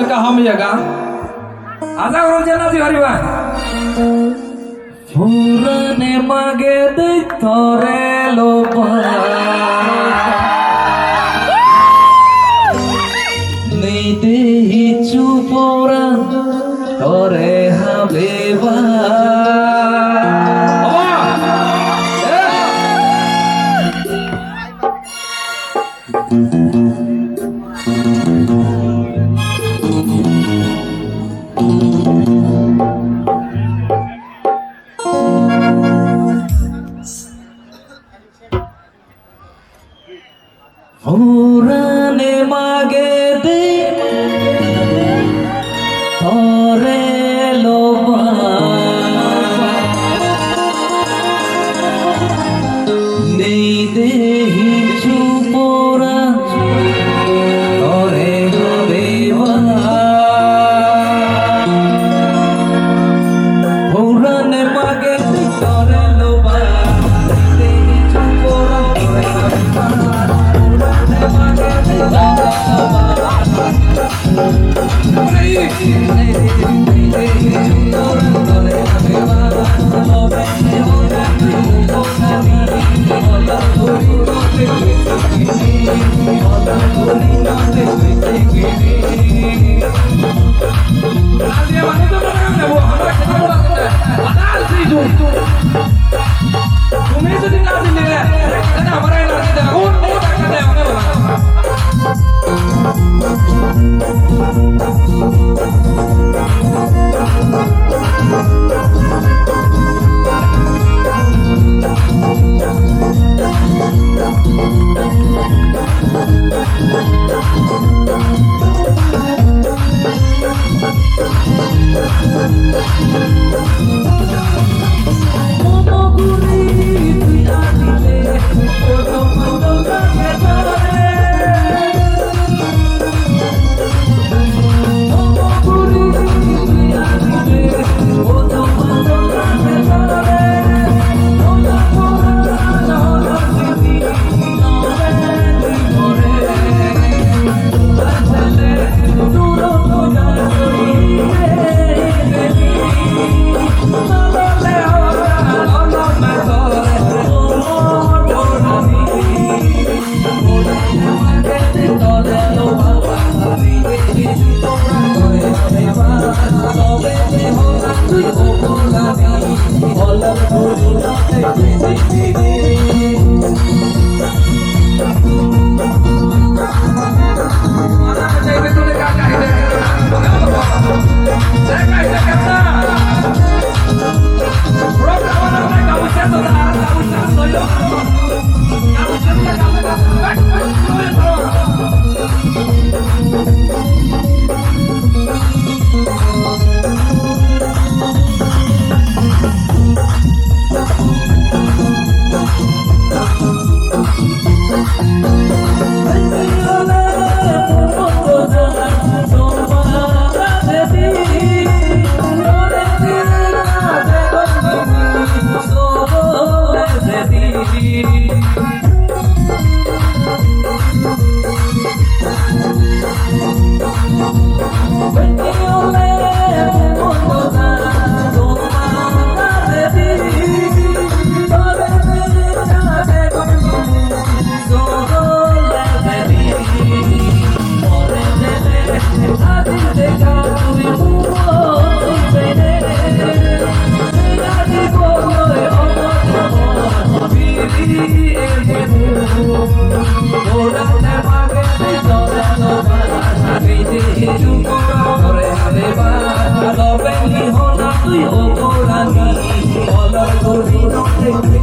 का हम जगह आजा करो जना जी हरिवा पुराने मागे दे तोरे लोबा नहीं दे ही चुपोरा तोरे हबेबा पुराने मागे दे तोरे लोबा नहीं दे ही चुपोरा तोरे हबेबा पुराने मागे दे तोरे लोबा नहीं दे ही चुपोरा तोरे हबेबा तुम्हें तो दिखा दिले ना हमारा इलाज दे कौन नहीं करता है हमें Tuyo, por a mí, por la